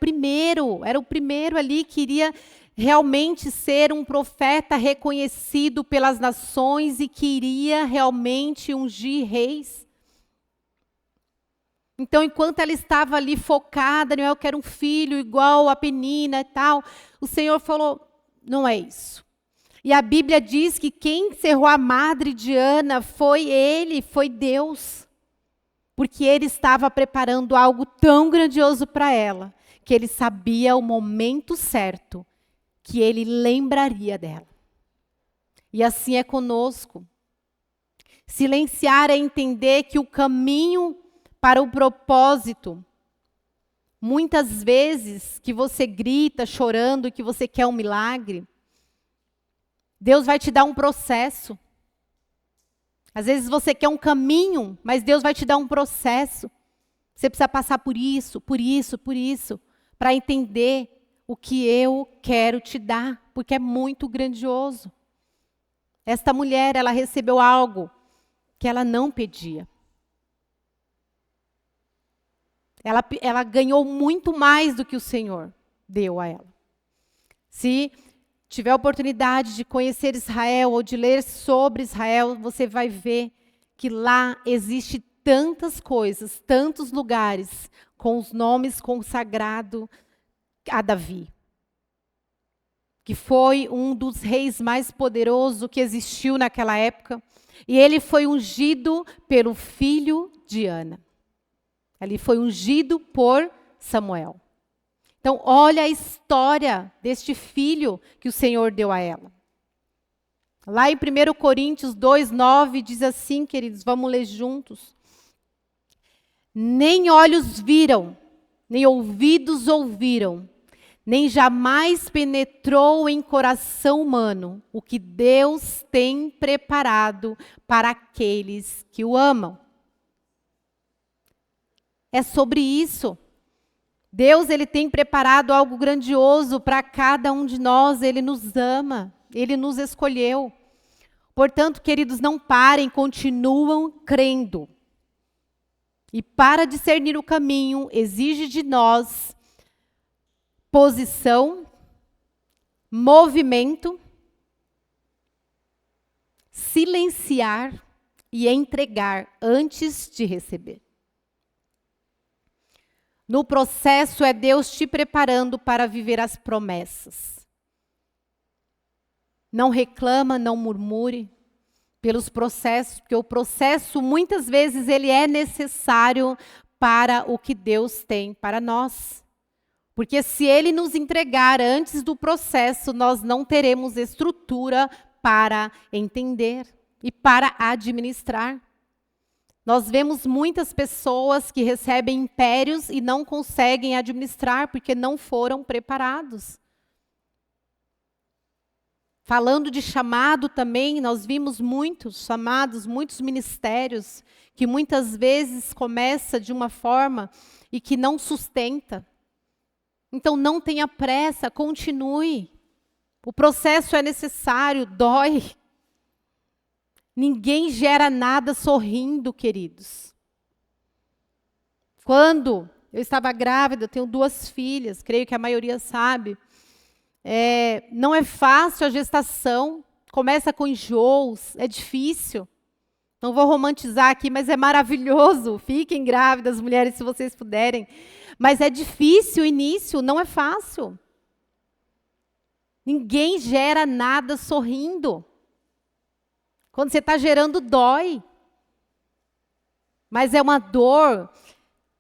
A: primeiro ali que iria realmente ser um profeta reconhecido pelas nações e que iria realmente ungir reis. Então, enquanto ela estava ali focada, eu quero um filho igual a Penina e tal, o Senhor falou, não é isso. E a Bíblia diz que quem encerrou a madre de Ana foi ele, foi Deus. Porque ele estava preparando algo tão grandioso para ela, que ele sabia o momento certo, que ele lembraria dela. E assim é conosco. Silenciar é entender que o caminho para o propósito, muitas vezes que você grita chorando que você quer um milagre, Deus vai te dar um processo. Às vezes você quer um caminho, mas Deus vai te dar um processo. Você precisa passar por isso, para entender o que eu quero te dar, porque é muito grandioso. Esta mulher, ela recebeu algo que ela não pedia. Ela ganhou muito mais do que o Senhor deu a ela. Se tiver a oportunidade de conhecer Israel ou de ler sobre Israel, você vai ver que lá existe tantas coisas, tantos lugares com os nomes consagrados a Davi, que foi um dos reis mais poderosos que existiu naquela época, e ele foi ungido pelo filho de Ana. Ele foi ungido por Samuel. Então, olha a história deste filho que o Senhor deu a ela. Lá em 1 Coríntios 2:9 diz assim, queridos, vamos ler juntos. Nem olhos viram, nem ouvidos ouviram, nem jamais penetrou em coração humano o que Deus tem preparado para aqueles que o amam. É sobre isso. Deus, ele tem preparado algo grandioso para cada um de nós. Ele nos ama, ele nos escolheu. Portanto, queridos, não parem, continuam crendo. E para discernir o caminho, exige de nós posição, movimento, silenciar e entregar antes de receber. No processo é Deus te preparando para viver as promessas. Não reclama, não murmure pelos processos, porque o processo muitas vezes ele é necessário para o que Deus tem para nós. Porque se ele nos entregar antes do processo, nós não teremos estrutura para entender e para administrar. Nós vemos muitas pessoas que recebem impérios e não conseguem administrar porque não foram preparados. Falando de chamado também, nós vimos muitos chamados, muitos ministérios, que muitas vezes começa de uma forma e que não sustenta. Então não tenha pressa, continue. O processo é necessário, dói. Ninguém gera nada sorrindo, queridos. Quando eu estava grávida, eu tenho 2 filhas, creio que a maioria sabe. Não é fácil a gestação, começa com enjoos, é difícil. Não vou romantizar aqui, mas é maravilhoso. Fiquem grávidas, mulheres, se vocês puderem. Mas é difícil o início, não é fácil. Ninguém gera nada sorrindo. Quando você está gerando, dói. Mas é uma dor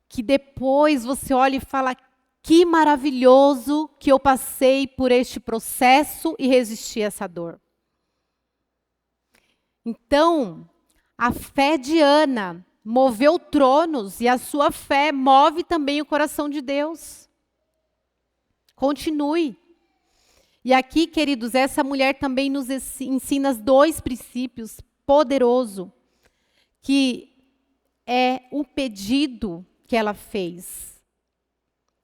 A: que depois você olha e fala, que maravilhoso que eu passei por este processo e resisti a essa dor. Então, a fé de Ana moveu tronos e a sua fé move também o coração de Deus. Continue. E aqui, queridos, essa mulher também nos ensina 2 princípios poderosos, que é o pedido que ela fez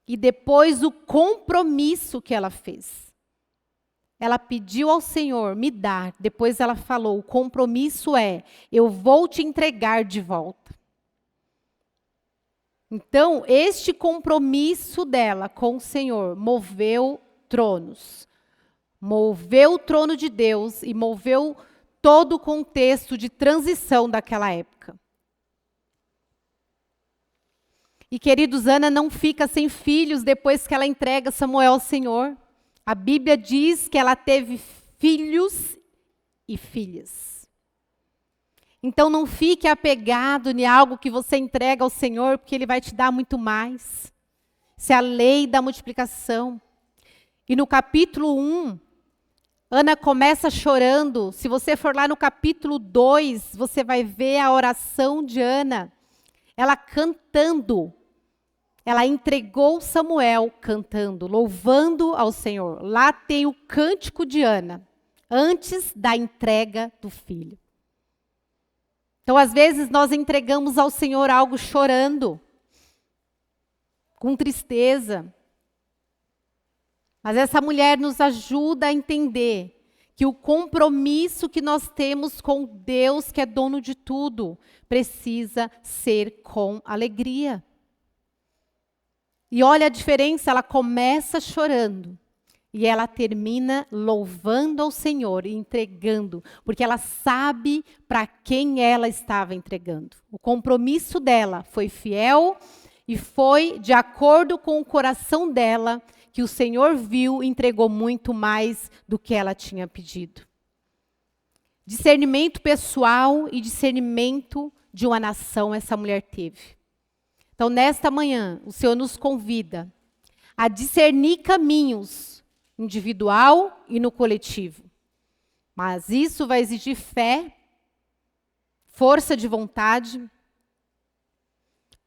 A: e depois o compromisso que ela fez. Ela pediu ao Senhor me dar, depois ela falou, o compromisso é, eu vou te entregar de volta. Então, este compromisso dela com o Senhor moveu tronos. Moveu o trono de Deus e moveu todo o contexto de transição daquela época. E, queridos, Ana não fica sem filhos depois que ela entrega Samuel ao Senhor. A Bíblia diz que ela teve filhos e filhas. Então, não fique apegado em algo que você entrega ao Senhor, porque Ele vai te dar muito mais. Isso é a lei da multiplicação. E no capítulo 1, Ana começa chorando. Se você for lá no capítulo 2, você vai ver a oração de Ana. Ela cantando. Ela entregou Samuel cantando, louvando ao Senhor. Lá tem o cântico de Ana, antes da entrega do filho. Então, às vezes, nós entregamos ao Senhor algo chorando, com tristeza. Mas essa mulher nos ajuda a entender que o compromisso que nós temos com Deus, que é dono de tudo, precisa ser com alegria. E olha a diferença, ela começa chorando e ela termina louvando ao Senhor e entregando, porque ela sabe para quem ela estava entregando. O compromisso dela foi fiel e foi de acordo com o coração dela, que o Senhor viu e entregou muito mais do que ela tinha pedido. Discernimento pessoal e discernimento de uma nação essa mulher teve. Então, nesta manhã, o Senhor nos convida a discernir caminhos individual e no coletivo. Mas isso vai exigir fé, força de vontade,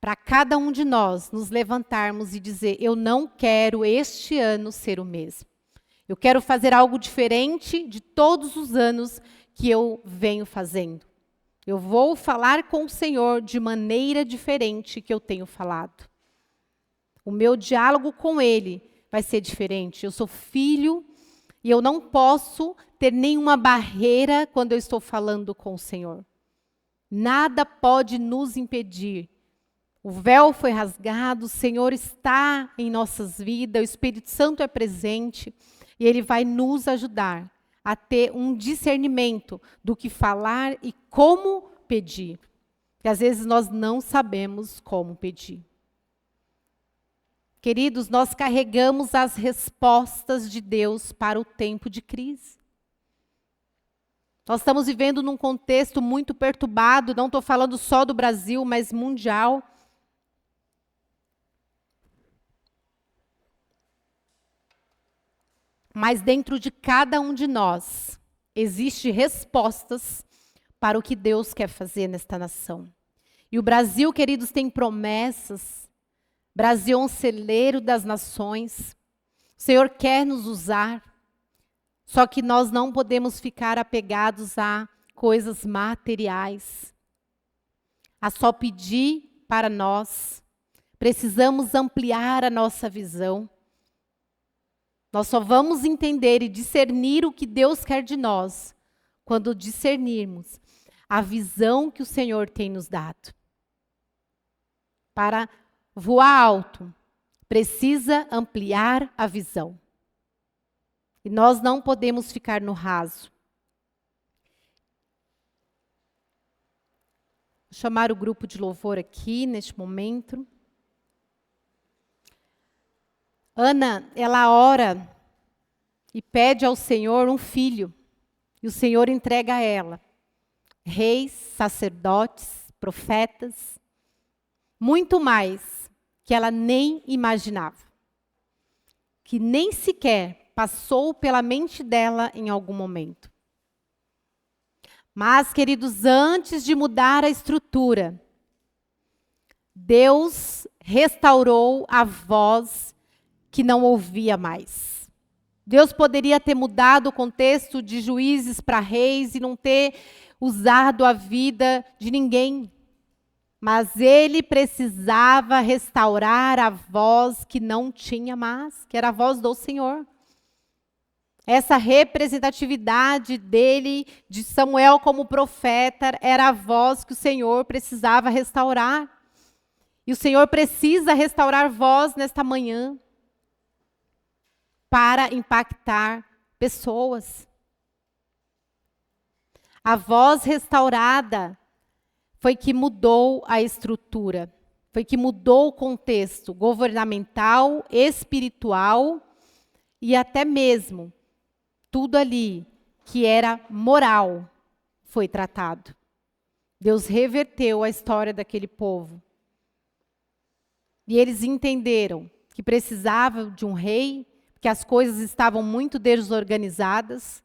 A: para cada um de nós nos levantarmos e dizer: eu não quero este ano ser o mesmo. Eu quero fazer algo diferente de todos os anos que eu venho fazendo. Eu vou falar com o Senhor de maneira diferente que eu tenho falado. O meu diálogo com Ele vai ser diferente. Eu sou filho e eu não posso ter nenhuma barreira quando eu estou falando com o Senhor. Nada pode nos impedir. O véu foi rasgado, o Senhor está em nossas vidas, o Espírito Santo é presente e Ele vai nos ajudar a ter um discernimento do que falar e como pedir. Porque às vezes nós não sabemos como pedir. Queridos, nós carregamos as respostas de Deus para o tempo de crise. Nós estamos vivendo num contexto muito perturbado, não estou falando só do Brasil, mas mundial. Mas dentro de cada um de nós, existem respostas para o que Deus quer fazer nesta nação. E o Brasil, queridos, tem promessas. O Brasil é um celeiro das nações. O Senhor quer nos usar. Só que nós não podemos ficar apegados a coisas materiais. A só pedir para nós. Precisamos ampliar a nossa visão. Nós só vamos entender e discernir o que Deus quer de nós quando discernirmos a visão que o Senhor tem nos dado. Para voar alto, precisa ampliar a visão. E nós não podemos ficar no raso. Vou chamar o grupo de louvor aqui neste momento. Ana, ela ora e pede ao Senhor um filho. E o Senhor entrega a ela reis, sacerdotes, profetas, muito mais que ela nem imaginava. Que nem sequer passou pela mente dela em algum momento. Mas, queridos, antes de mudar a estrutura, Deus restaurou a voz que não ouvia mais. Deus poderia ter mudado o contexto de juízes para reis e não ter usado a vida de ninguém. Mas ele precisava restaurar a voz que não tinha mais, que era a voz do Senhor. Essa representatividade dele, de Samuel como profeta, era a voz que o Senhor precisava restaurar. E o Senhor precisa restaurar voz nesta manhã para impactar pessoas. A voz restaurada foi que mudou a estrutura, foi que mudou o contexto governamental, espiritual e até mesmo tudo ali que era moral foi tratado. Deus reverteu a história daquele povo. E eles entenderam que precisavam de um rei, que as coisas estavam muito desorganizadas.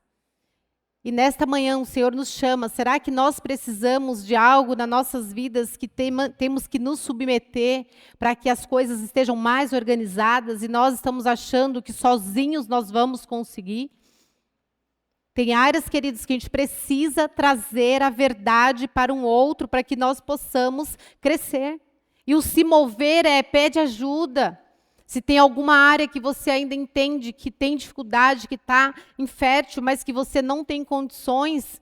A: E nesta manhã o Senhor nos chama, será que nós precisamos de algo nas nossas vidas que temos que nos submeter para que as coisas estejam mais organizadas e nós estamos achando que sozinhos nós vamos conseguir? Tem áreas, queridos, que a gente precisa trazer a verdade para um outro para que nós possamos crescer. E o se mover pede ajuda. Se tem alguma área que você ainda entende que tem dificuldade, que está infértil, mas que você não tem condições,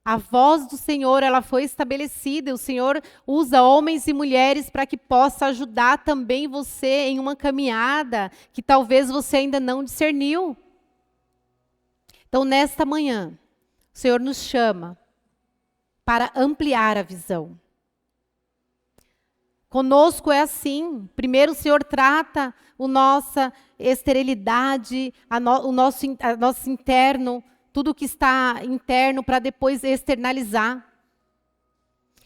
A: a voz do Senhor, ela foi estabelecida. O Senhor usa homens e mulheres para que possa ajudar também você em uma caminhada que talvez você ainda não discerniu. Então, nesta manhã, o Senhor nos chama para ampliar a visão. Conosco é assim. Primeiro o Senhor trata a nossa esterilidade, o nosso interno, tudo que está interno, para depois externalizar.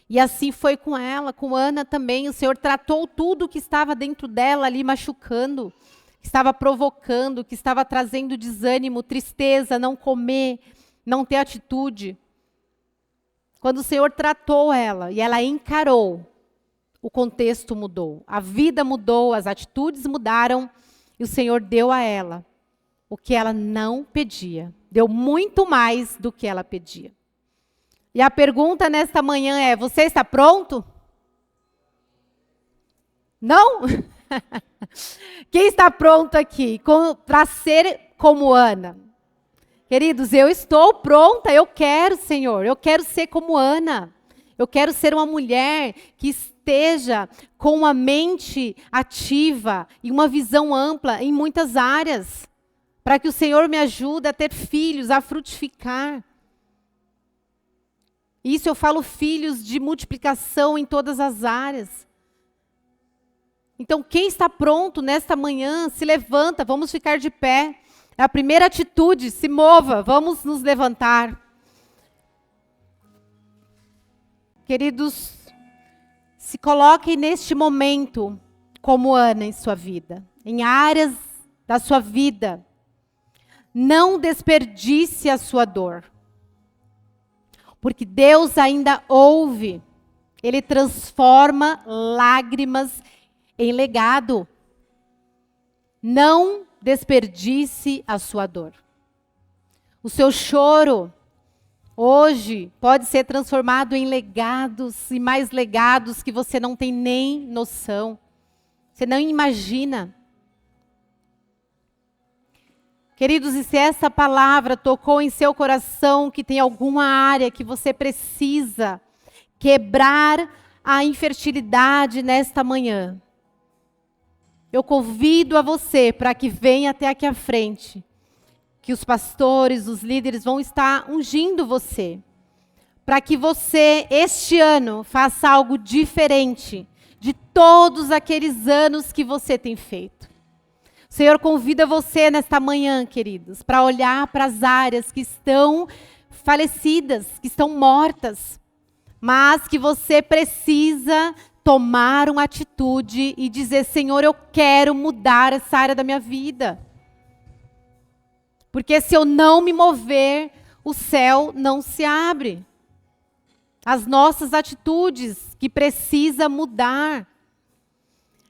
A: E assim foi com ela, com Ana também. O Senhor tratou tudo que estava dentro dela ali machucando, que estava provocando, que estava trazendo desânimo, tristeza, não comer, não ter atitude. Quando o Senhor tratou ela e ela encarou, o contexto mudou, a vida mudou, as atitudes mudaram e o Senhor deu a ela o que ela não pedia. Deu muito mais do que ela pedia. E a pergunta nesta manhã é: você está pronto? Não? Quem está pronto aqui para ser como Ana? Queridos, eu estou pronta, eu quero, Senhor, eu quero ser como Ana. Eu quero ser uma mulher que esteja com uma mente ativa e uma visão ampla em muitas áreas, para que o Senhor me ajude a ter filhos, a frutificar. Isso eu falo filhos de multiplicação em todas as áreas. Então, quem está pronto nesta manhã, se levanta, vamos ficar de pé. É a primeira atitude, se mova, vamos nos levantar. Queridos, se coloquem neste momento como Ana em sua vida, em áreas da sua vida. Não desperdice a sua dor. Porque Deus ainda ouve. Ele transforma lágrimas em legado. Não desperdice a sua dor. O seu choro hoje pode ser transformado em legados e mais legados que você não tem nem noção. Você não imagina. Queridos, e se essa palavra tocou em seu coração, que tem alguma área que você precisa quebrar a infertilidade nesta manhã, eu convido a você para que venha até aqui à frente, que os pastores, os líderes vão estar ungindo você, para que você, este ano, faça algo diferente de todos aqueles anos que você tem feito. O Senhor convida você nesta manhã, queridos, para olhar para as áreas que estão falecidas, que estão mortas, mas que você precisa tomar uma atitude e dizer: Senhor, eu quero mudar essa área da minha vida. Porque se eu não me mover, o céu não se abre. As nossas atitudes que precisa mudar.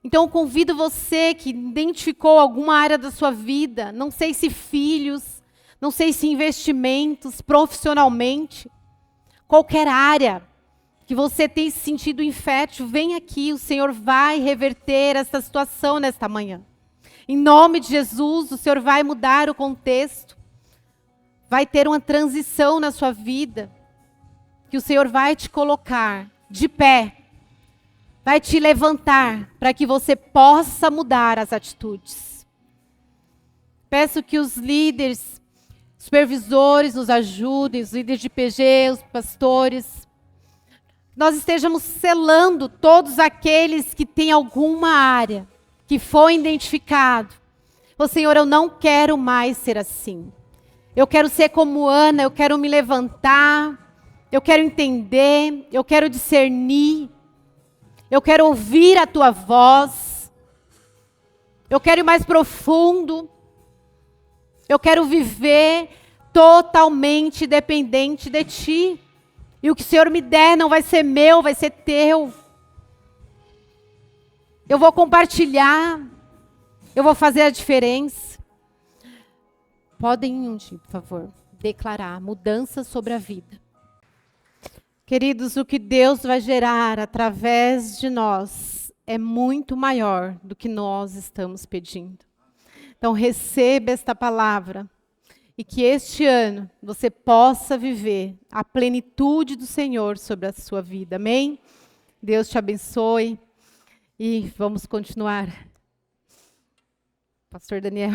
A: Então eu convido você que identificou alguma área da sua vida, não sei se filhos, não sei se investimentos, profissionalmente, qualquer área que você tem se sentido infértil, vem aqui, o Senhor vai reverter essa situação nesta manhã. Em nome de Jesus, o Senhor vai mudar o contexto, vai ter uma transição na sua vida, que o Senhor vai te colocar de pé, vai te levantar para que você possa mudar as atitudes. Peço que os líderes, supervisores nos ajudem, os líderes de PG, os pastores. Nós estejamos selando todos aqueles que têm alguma área que foi identificado. Ô Senhor, eu não quero mais ser assim. Eu quero ser como Ana, eu quero me levantar, eu quero entender, eu quero discernir. Eu quero ouvir a tua voz. Eu quero ir mais profundo. Eu quero viver totalmente dependente de ti. E o que o Senhor me der não vai ser meu, vai ser teu. Eu vou compartilhar. Eu vou fazer a diferença. Podem, por favor, declarar mudança sobre a vida. Queridos, o que Deus vai gerar através de nós é muito maior do que nós estamos pedindo. Então, receba esta palavra e que este ano você possa viver a plenitude do Senhor sobre a sua vida. Amém? Deus te abençoe e vamos continuar. Pastor Daniel.